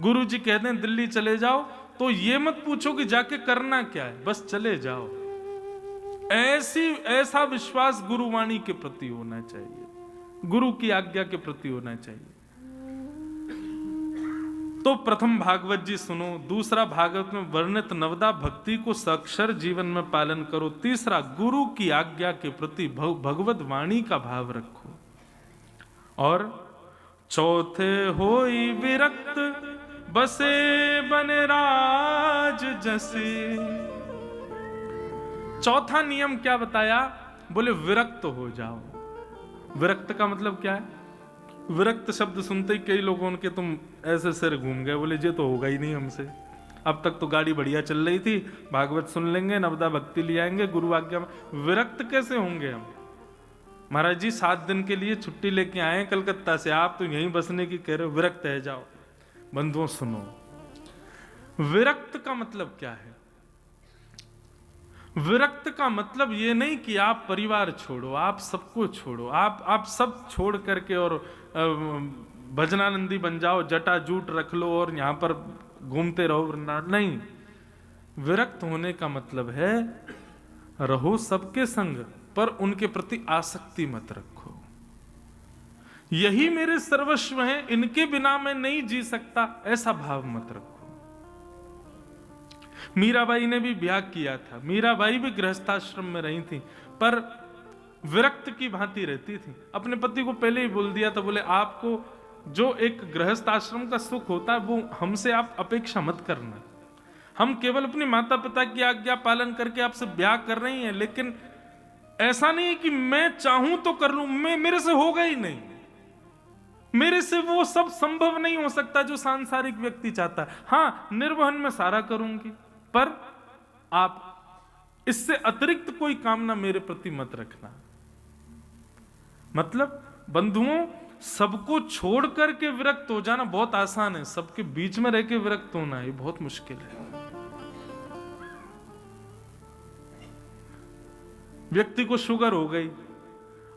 गुरु जी कहते हैं दिल्ली चले जाओ तो ये मत पूछो कि जाके करना क्या है, बस चले जाओ। ऐसा विश्वास गुरुवाणी के प्रति होना चाहिए, गुरु की आज्ञा के प्रति होना चाहिए। तो प्रथम भागवत जी सुनो, दूसरा भागवत में वर्णित नवदा भक्ति को सक्षर जीवन में पालन करो, तीसरा गुरु की आज्ञा के प्रति भगवत वाणी का भाव रखो, और चौथे होई विरक्त बसे बने राज जसे। चौथा नियम क्या बताया? बोले विरक्त हो जाओ। विरक्त का मतलब क्या है? विरक्त शब्द सुनते ही कई लोगों के तुम ऐसे सिर घूम गए, बोले ये तो होगा ही नहीं हमसे, अब तक तो गाड़ी बढ़िया चल रही थी, भागवत सुन लेंगे, नवदा भक्ति ले आएंगे, गुरु आज्ञा में विरक्त कैसे होंगे हम? महाराज जी 7 दिन के लिए छुट्टी लेके आए कलकत्ता से, आप तो यहीं बसने की कह रहे हो, विरक्त है जाओ। बंधुओं सुनो, विरक्त का मतलब क्या है? विरक्त का मतलब ये नहीं कि आप परिवार छोड़ो, आप सबको छोड़ो, आप सब छोड़ करके और भजनानंदी बन जाओ, जटा जूट रख लो और यहां पर घूमते रहो वृंदावन। नहीं, विरक्त होने का मतलब है रहो सबके संग पर उनके प्रति आसक्ति मत रखो। यही मेरे सर्वस्व हैं, इनके बिना मैं नहीं जी सकता, ऐसा भाव मत रखो। मीराबाई ने भी ब्याह किया था, मीराबाई भी गृहस्थाश्रम में रही थी, पर विरक्त की भांति रहती थी। अपने पति को पहले ही बोल दिया था, बोले आपको जो एक गृहस्थ आश्रम का सुख होता है वो हमसे आप अपेक्षा मत करना। हम केवल अपने माता पिता की आज्ञा पालन करके आपसे ब्याह कर रही हैं, लेकिन ऐसा नहीं है कि मैं चाहूं तो कर लूं, मेरे से होगा ही नहीं, मेरे से वो सब संभव नहीं हो सकता जो सांसारिक व्यक्ति चाहता है। हाँ, निर्वहन में सारा करूंगी, पर आप इससे अतिरिक्त कोई कामना मेरे प्रति मत रखना। मतलब बंधुओं, सबको छोड़ करके विरक्त हो जाना बहुत आसान है, सबके बीच में रह के विरक्त होना ये बहुत मुश्किल है। व्यक्ति को शुगर हो गई,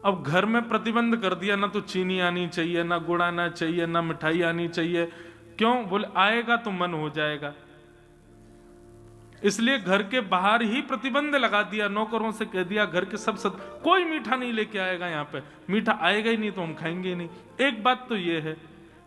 अब घर में प्रतिबंध कर दिया, ना तो चीनी आनी चाहिए, ना गुड़ आना चाहिए, ना मिठाई आनी चाहिए। क्यों? बोले आएगा तो मन हो जाएगा, इसलिए घर के बाहर ही प्रतिबंध लगा दिया, नौकरों से कह दिया घर के सब कोई मीठा नहीं लेके आएगा, यहाँ पे मीठा आएगा ही नहीं तो हम खाएंगे ही नहीं। एक बात तो ये है,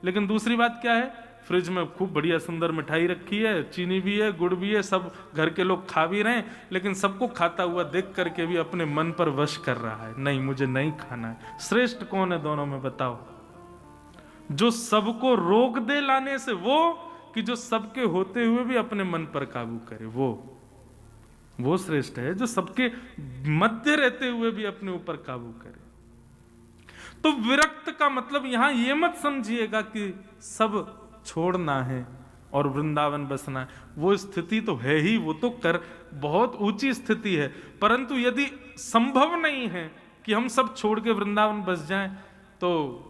लेकिन दूसरी बात क्या है? फ्रिज में खूब बढ़िया सुंदर मिठाई रखी है, चीनी भी है, गुड़ भी है, सब घर के लोग खा भी रहे हैं, लेकिन सबको खाता हुआ देख करके भी अपने मन पर वश कर रहा है, नहीं मुझे नहीं खाना है। श्रेष्ठ कौन है दोनों में बताओ? जो सबको रोक दे लाने से, वो कि जो सबके होते हुए भी अपने मन पर काबू करे, वो श्रेष्ठ है, जो सबके मध्य रहते हुए भी अपने ऊपर काबू करे। तो विरक्त का मतलब यहां यह मत समझिएगा कि सब छोड़ना है और वृंदावन बसना है, वो स्थिति तो है ही, वो तो कर बहुत ऊंची स्थिति है, परंतु यदि संभव नहीं है कि हम सब छोड़ के वृंदावन बस जाएं, तो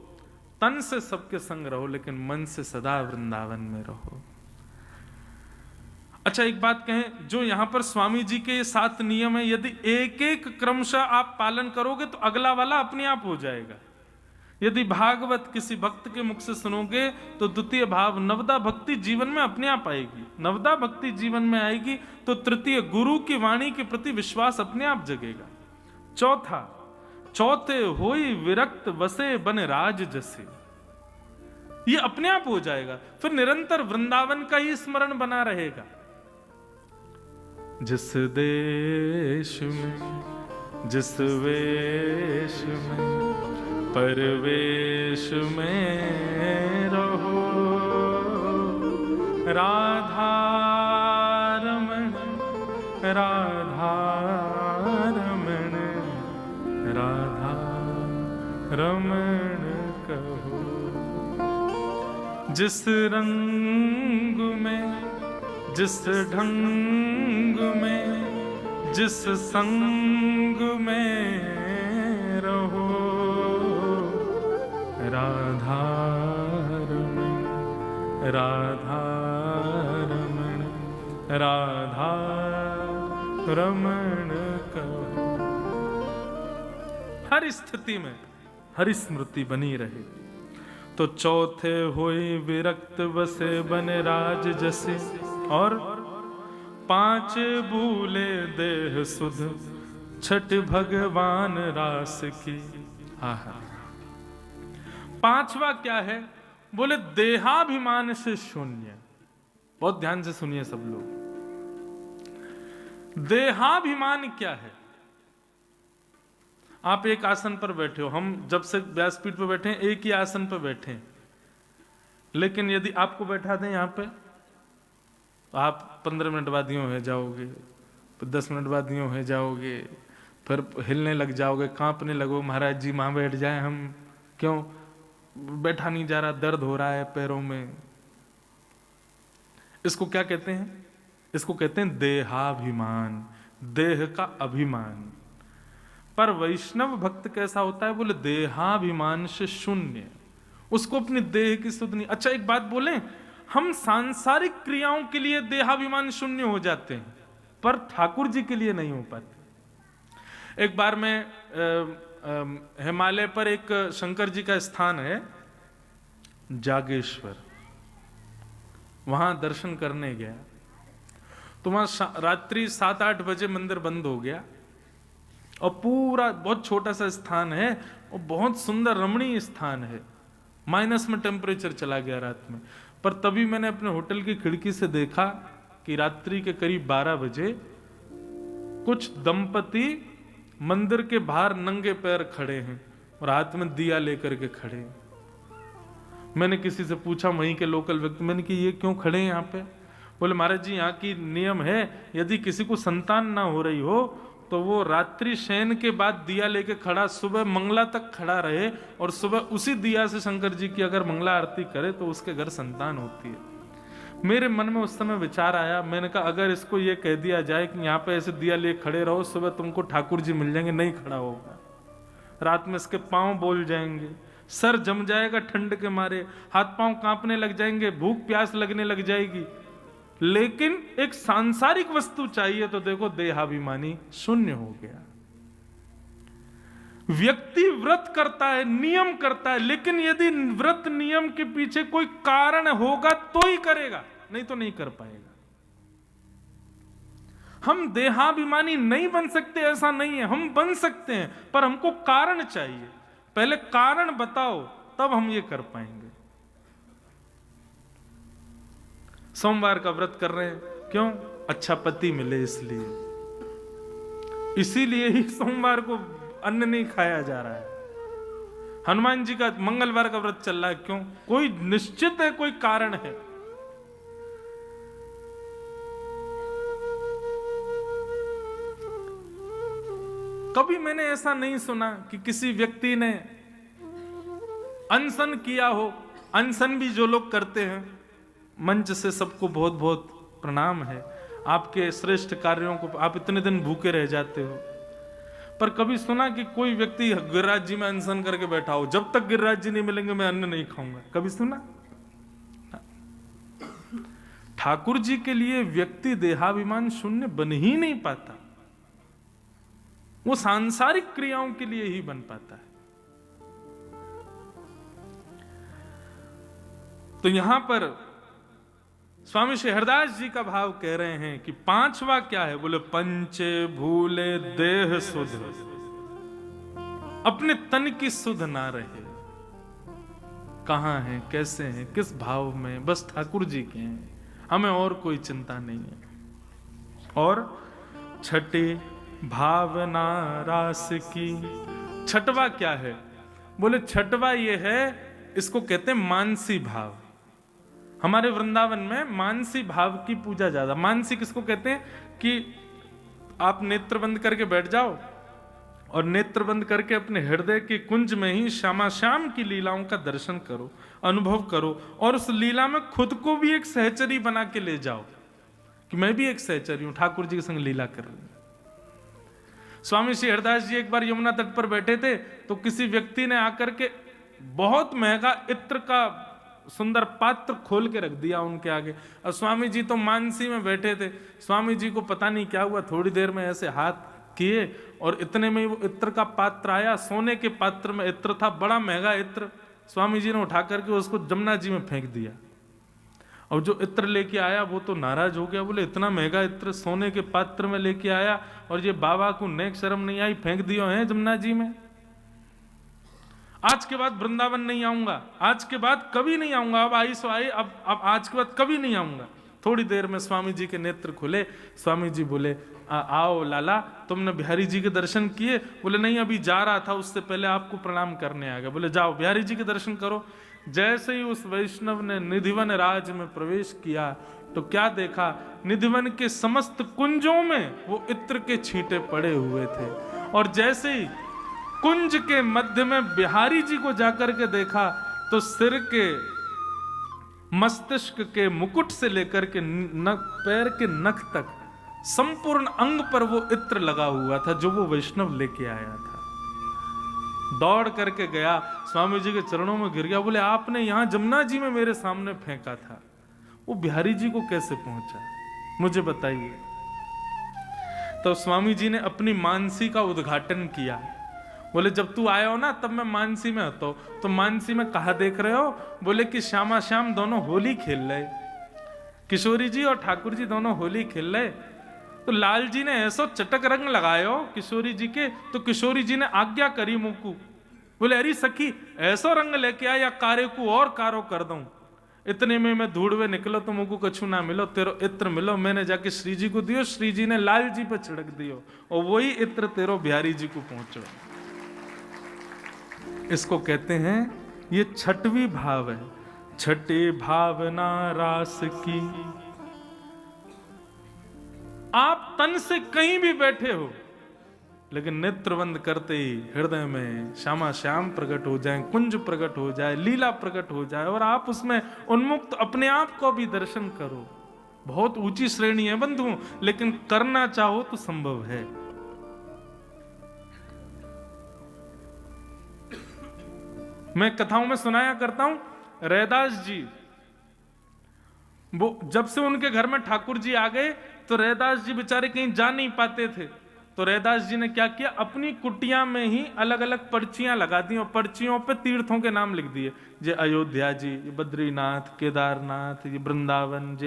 तन से सबके संग रहो, लेकिन मन से सदा वृंदावन में रहो। अच्छा, एक बात कहें, जो यहां पर स्वामी जी के ये 7 नियम है, यदि एक एक क्रमशः आप पालन करोगे तो अगला वाला अपने आप हो जाएगा। यदि भागवत किसी भक्त के मुख से सुनोगे तो द्वितीय भाव नवदा भक्ति जीवन में अपने आप आएगी। नवदा भक्ति जीवन में आएगी तो तृतीय गुरु की वाणी के प्रति विश्वास अपने आप जगेगा। चौथे होई विरक्त वसे बन राज जसे, ये अपने आप हो जाएगा। फिर निरंतर वृंदावन का ही स्मरण बना रहेगा। जिस देश में जिस वेश में परवेश में रहो, राधा रमण राधा रमण राधा रमण कहो। जिस रंग में जिस ढंग में जिस संग में रहो, राधा रमण राधा रमण राधा रमण कहो। हर स्थिति में हरि स्मृति बनी रहे। तो चौथे होई विरक्त बसे बने राज जसे, और पांच भूले देह सुध छठ भगवान रास की। हाँ, पांचवा क्या है? बोले देहाभिमान से शून्य। बहुत ध्यान से सुनिए सब लोग, देहाभिमान क्या है? आप एक आसन पर बैठे हो, हम जब से व्यासपीठ पर बैठे हैं एक ही आसन पर बैठे हैं, लेकिन यदि आपको बैठा दें यहां पे, तो आप 15 मिनट बाद यूं हो जाओगे, फिर 10 मिनट बाद यूं हो जाओगे, फिर हिलने लग जाओगे, कांपने लगो, महाराज जी वहां बैठ जाए हम, क्यों बैठा नहीं जा रहा, दर्द हो रहा है पैरों में। इसको क्या कहते हैं? इसको कहते हैं देहाभिमान, देह का अभिमान। पर वैष्णव भक्त कैसा होता है? बोले देहाभिमान से शून्य, उसको अपनी देह की सुध नहीं। अच्छा एक बात बोले, हम सांसारिक क्रियाओं के लिए देहाभिमान शून्य हो जाते हैं, पर ठाकुर जी के लिए नहीं हो पाते। एक बार मैं हिमालय पर एक शंकर जी का स्थान है जागेश्वर, वहां दर्शन करने गया, तो वहां रात्रि 7-8 बजे मंदिर बंद हो गया, और पूरा बहुत छोटा सा स्थान है और बहुत सुंदर रमणीय स्थान है, माइनस में टेम्परेचर चला गया रात में। पर तभी मैंने अपने होटल की खिड़की से देखा कि रात्रि के करीब 12 बजे कुछ दंपति मंदिर के बाहर नंगे पैर खड़े हैं और हाथ में दिया लेकर के खड़े हैं। मैंने किसी से पूछा, वहीं के लोकल व्यक्ति, मैंने कि ये क्यों खड़े हैं यहाँ पे? बोले महाराज जी यहाँ की नियम है, यदि किसी को संतान ना हो रही हो तो वो रात्रि शयन के बाद दिया लेके खड़ा सुबह मंगला तक खड़ा रहे, और सुबह उसी दिया से शंकर जी की अगर मंगला आरती करे तो उसके घर संतान होती है। मेरे मन में उस समय विचार आया, मैंने कहा अगर इसको ये कह दिया जाए कि यहाँ पे ऐसे दिया ले खड़े रहो, सुबह तुमको ठाकुर जी मिल जाएंगे, नहीं खड़ा होगा, रात में इसके पांव बोल जाएंगे, सर जम जाएगा ठंड के मारे, हाथ पांव कांपने लग जाएंगे, भूख प्यास लगने लग जाएगी। लेकिन एक सांसारिक वस्तु चाहिए तो देखो देहाभिमानी शून्य हो गया। व्यक्ति व्रत करता है, नियम करता है, लेकिन यदि व्रत नियम के पीछे कोई कारण होगा तो ही करेगा, नहीं तो नहीं कर पाएगा। हम देहाभिमानी नहीं बन सकते ऐसा नहीं है, हम बन सकते हैं, पर हमको कारण चाहिए। पहले कारण बताओ तब हम ये कर पाएंगे। सोमवार का व्रत कर रहे हैं, क्यों? अच्छा पति मिले इसलिए, इसीलिए ही सोमवार को अन्न नहीं खाया जा रहा है। हनुमान जी का मंगलवार का व्रत चल रहा है, क्यों? कोई निश्चित है, कोई कारण है। कभी मैंने ऐसा नहीं सुना कि किसी व्यक्ति ने अनशन किया हो। अनशन भी जो लोग करते हैं, मंच से सबको बहुत बहुत प्रणाम है, आपके श्रेष्ठ कार्यों को आप इतने दिन भूखे रह जाते हो। पर कभी सुना कि कोई व्यक्ति गिरिराज जी में अनशन करके बैठा हो, जब तक गिरिराज जी नहीं मिलेंगे मैं अन्न नहीं खाऊंगा? कभी सुना? ठाकुर जी के लिए व्यक्ति देहाभिमान शून्य बन ही नहीं पाता, वो सांसारिक क्रियाओं के लिए ही बन पाता है। तो यहां पर स्वामी श्री हरदास जी का भाव कह रहे हैं कि पांचवा क्या है? बोले पंचे भूले देह सुध, अपने तन की सुध ना रहे। कहां है, कैसे हैं, किस भाव में, बस ठाकुर जी के हैं, हमें और कोई चिंता नहीं है। और छठे भावना रास की। छठवा क्या है? बोले छठवा ये है, इसको कहते हैं मानसी भाव। हमारे वृंदावन में मानसी भाव की पूजा ज्यादा। मानसी किसको कहते हैं? कि आप नेत्र बंद करके बैठ जाओ और नेत्र बंद करके अपने हृदय के कुंज में ही श्यामा श्याम की लीलाओं का दर्शन करो, अनुभव करो, और उस लीला में खुद को भी एक सहचरी बना के ले जाओ कि मैं भी एक सहचरी हूं, ठाकुर जी के संग लीला कर रही हूं। स्वामी श्री हरदास जी एक बार यमुना तट पर बैठे थे, तो किसी व्यक्ति ने आकर के बहुत महंगा इत्र का सुंदर पात्र खोल के रख दिया उनके आगे, और स्वामी जी तो मानसी में बैठे थे। स्वामी जी को पता नहीं क्या हुआ, थोड़ी देर में ऐसे हाथ किए और इतने में वो इत्र का पात्र आया। सोने के पात्र में इत्र था, बड़ा महंगा इत्र। स्वामी जी ने उठा करके उसको जमुना जी में फेंक दिया। और जो इत्र लेके आया वो तो नाराज हो गया, बोले इतना महंगा इत्र सोने के पात्र में लेके आया और ये बाबा को नेक शर्म नहीं आई, फेंक दियो है जमुना जी में। आज के बाद वृंदावन नहीं आऊंगा, आज के बाद कभी नहीं आऊंगा, अब आई सो आई, अब आज के बाद कभी नहीं आऊंगा। थोड़ी देर में स्वामी जी के नेत्र खुले, स्वामी जी बोले आओ लाला, तुमने बिहारी जी के दर्शन किए? बोले नहीं, अभी जा रहा था, उससे पहले आपको प्रणाम करने आ गया। बोले जाओ बिहारी जी के दर्शन करो। जैसे ही उस वैष्णव ने निधिवन राज में प्रवेश किया तो क्या देखा, निधिवन के समस्त कुंजों में वो इत्र के छींटे पड़े हुए थे। और जैसे ही कुंज के मध्य में बिहारी जी को जाकर के देखा तो सिर के मस्तिष्क के मुकुट से लेकर के पैर के नख तक संपूर्ण अंग पर वो इत्र लगा हुआ था जो वो वैष्णव लेके आया था। दौड़ करके गया, स्वामी जी के चरणों में गिर गया, बोले आपने यहां जमुना जी में मेरे सामने फेंका था, वो बिहारी जी को कैसे पहुंचा, मुझे बताइए। तो स्वामी जी ने अपनी मानसी का उद्घाटन किया। बोले जब तू आया हो ना तब मैं मानसी में होता हूं। तो मानसी में कहा देख रहे हो? बोले कि श्यामा श्याम दोनों होली खेल रहे, किशोरी जी और ठाकुर जी दोनों होली खेल रहे। तो लाल जी ने ऐसा चटक रंग लगायो किशोरी जी के, तो किशोरी जी ने आज्ञा करी मुकू, बोले अरे सखी ऐसा रंग लेके आ या कारे को और कारो कर दूं। इतने में मैं धूड़वे निकलो तो मुझको कछु ना मिलो, तेरो इत्र मिलो। मैंने जाके श्री जी को दियो, श्री जी ने लाल जी पे छिड़क दियो और वही इत्र तेरो बिहारी जी को पहुंचो। इसको कहते हैं, ये छठवीं भाव है, छठी भावना रास की। आप तन से कहीं भी बैठे हो लेकिन नेत्र बंद करते ही हृदय में श्यामा श्याम प्रकट हो जाए, कुंज प्रकट हो जाए, लीला प्रकट हो जाए और आप उसमें उन्मुक्त अपने आप को भी दर्शन करो। बहुत ऊंची श्रेणी है बंधुओं, लेकिन करना चाहो तो संभव है। मैं कथाओं में सुनाया करता हूं, रैदास जी वो जब से उनके घर में ठाकुर जी आ गए तो रैदास जी बेचारे कहीं जा नहीं पाते थे। तो रैदास जी ने क्या किया, अपनी कुटिया में ही अलग अलग पर्चियां लगा दी और पर्चियों पे तीर्थों के नाम लिख दिए। जे अयोध्या जी, ये बद्रीनाथ, केदारनाथ, ये वृंदावन,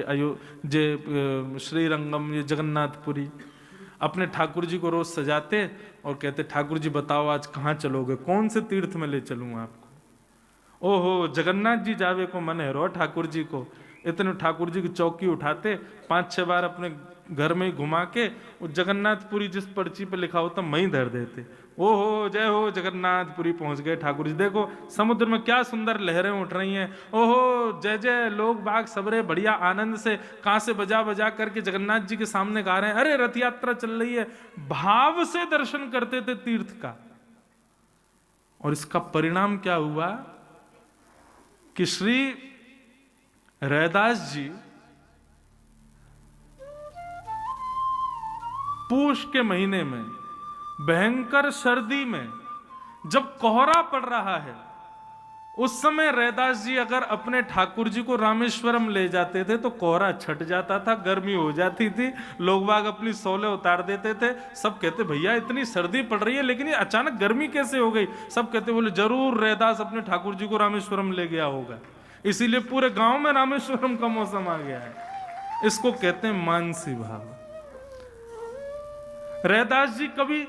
जे श्रीरंगम, ये जगन्नाथपुरी। अपने ठाकुर जी को रोज सजाते और कहते ठाकुर जी बताओ आज कहाँ चलोगे, कौन से तीर्थ में ले चलूं आपको। ओहो जगन्नाथ जी जावे को मन है रो ठाकुर जी को। इतने ठाकुर जी की चौकी उठाते, 5-6 बार अपने घर में ही घुमा के जगन्नाथपुरी जिस पर्ची पे लिखा होता वहीं धर देते। ओहो जय हो जगन्नाथपुरी पहुंच गए ठाकुर जी, देखो समुद्र में क्या सुंदर लहरें उठ रही हैं। ओहो जय जय, लोग बाग सबरे बढ़िया आनंद से कहां से बजा बजा करके जगन्नाथ जी के सामने गा रहे हैं, अरे रथ यात्रा चल रही है। भाव से दर्शन करते थे तीर्थ का। और इसका परिणाम क्या हुआ कि श्री रैदास जी पूष के महीने में भयंकर सर्दी में जब कोहरा पड़ रहा है, उस समय रैदास जी अगर अपने ठाकुर जी को रामेश्वरम ले जाते थे तो कोहरा छट जाता था, गर्मी हो जाती थी, लोग बाग अपनी सोले उतार देते थे। सब कहते भैया इतनी सर्दी पड़ रही है लेकिन ये अचानक गर्मी कैसे हो गई। सब कहते बोले जरूर रैदास अपने ठाकुर जी को रामेश्वरम ले गया होगा, इसीलिए पूरे गांव में रामेश्वरम का मौसम आ गया है। इसको कहते हैं मानसी भाव। रैदास जी कभी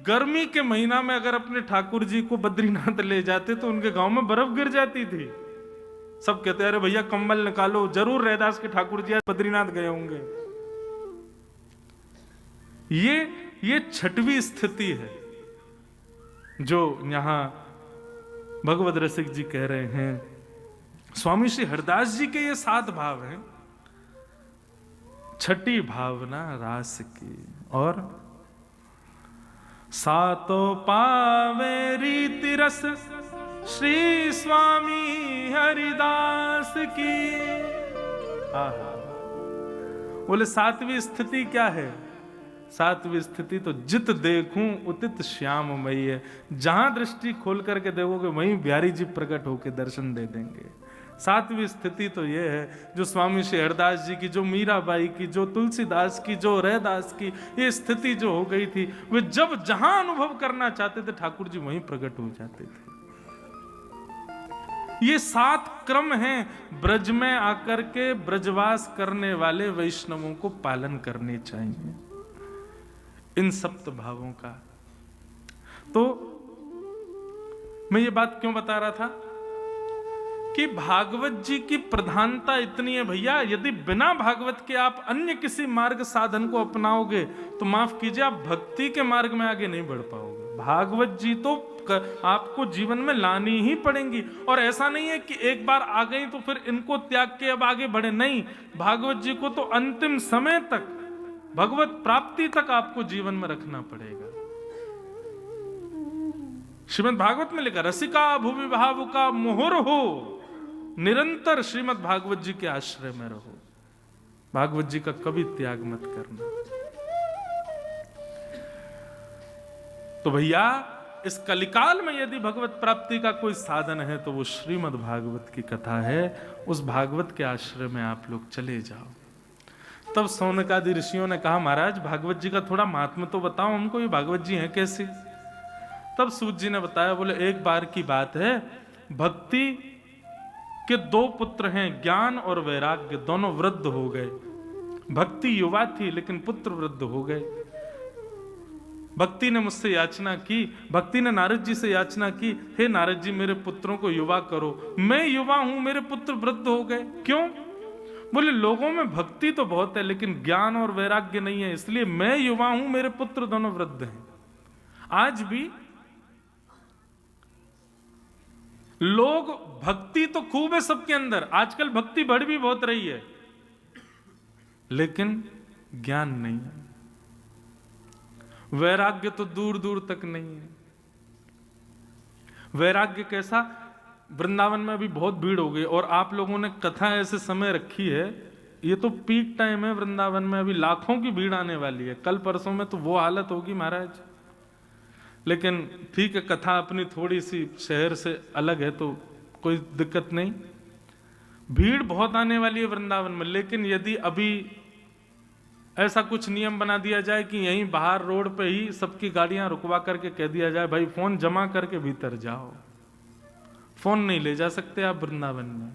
गर्मी के महीना में अगर अपने ठाकुर जी को बद्रीनाथ ले जाते तो उनके गांव में बर्फ गिर जाती थी। सब कहते अरे भैया कंबल निकालो, जरूर रैदास के ठाकुर जी आज बद्रीनाथ गए होंगे। ये छठवीं स्थिति है जो यहां भगवत रसिक जी कह रहे हैं। स्वामी श्री हरदास जी के ये 7 भाव हैं, छठी भावना रास की। और सातो पावे रीति रस श्री स्वामी हरिदास की। आहा, बोले 7वीं स्थिति क्या है? 7वीं स्थिति तो जित देखूं उतित श्याममयी है। जहां दृष्टि खोल करके देखोगे वहीं बिहारी जी प्रकट होकर दर्शन दे देंगे। 7वीं स्थिति तो ये है जो स्वामी श्री हरदास जी की, जो मीराबाई की, जो तुलसीदास की, जो रैदास की, ये स्थिति जो हो गई थी, वे जब जहां अनुभव करना चाहते थे ठाकुर जी वहीं प्रकट हो जाते थे। ये 7 क्रम हैं ब्रज में आकर के ब्रजवास करने वाले वैष्णवों को पालन करने चाहिए, इन सप्त भावों का। तो मैं ये बात क्यों बता रहा था कि भागवत जी की प्रधानता इतनी है भैया, यदि बिना भागवत के आप अन्य किसी मार्ग साधन को अपनाओगे तो माफ कीजिए, आप भक्ति के मार्ग में आगे नहीं बढ़ पाओगे। भागवत जी तो आपको जीवन में लानी ही पड़ेंगी, और ऐसा नहीं है कि एक बार आ गई तो फिर इनको त्याग के अब आगे बढ़े, नहीं, भागवत जी को तो अंतिम समय तक, भगवत प्राप्ति तक आपको जीवन में रखना पड़ेगा। श्रीमद् भागवत में लिखा, रसिका भूमि भावुका मोहर हो, निरंतर श्रीमद् भागवत जी के आश्रय में रहो। भागवत जी का कभी त्याग मत करना। तो भैया इस कलिकाल में यदि भगवत प्राप्ति का कोई साधन है तो वो श्रीमद् भागवत की कथा है। उस भागवत के आश्रय में आप लोग चले जाओ। तब सौनकादि ऋषियों ने कहा, महाराज भागवत जी का थोड़ा महात्म्य तो बताओ हमको, ये भागवत जी हैं कैसे? तब सूत जी ने बताया, बोले एक बार की बात है, भक्ति के 2 पुत्र हैं, ज्ञान और वैराग्य, दोनों वृद्ध हो गए। भक्ति युवा थी लेकिन पुत्र वृद्ध हो गए। भक्ति ने मुझसे याचना की, भक्ति ने नारद जी से याचना की, हे नारद जी मेरे पुत्रों को युवा करो। मैं युवा हूं, मेरे पुत्र वृद्ध हो गए। क्यों? बोले लोगों में भक्ति तो बहुत है लेकिन ज्ञान और वैराग्य नहीं है, इसलिए मैं युवा हूं, मेरे पुत्र दोनों वृद्ध हैं। आज भी लोग, भक्ति तो खूब है सबके अंदर, आजकल भक्ति बढ़ भी बहुत रही है, लेकिन ज्ञान नहीं है, वैराग्य तो दूर दूर तक नहीं है। वैराग्य कैसा? वृंदावन में अभी बहुत भीड़ हो गई, और आप लोगों ने कथा ऐसे समय रखी है, ये तो पीक टाइम है वृंदावन में, अभी लाखों की भीड़ आने वाली है। कल परसों में तो वो हालत होगी महाराज। लेकिन ठीक है, कथा अपनी थोड़ी सी शहर से अलग है तो कोई दिक्कत नहीं, भीड़ बहुत आने वाली है वृंदावन में। लेकिन यदि अभी ऐसा कुछ नियम बना दिया जाए कि यहीं बाहर रोड पे ही सबकी गाड़ियां रुकवा करके कह दिया जाए, भाई फोन जमा करके भीतर जाओ, फोन नहीं ले जा सकते आप वृंदावन में।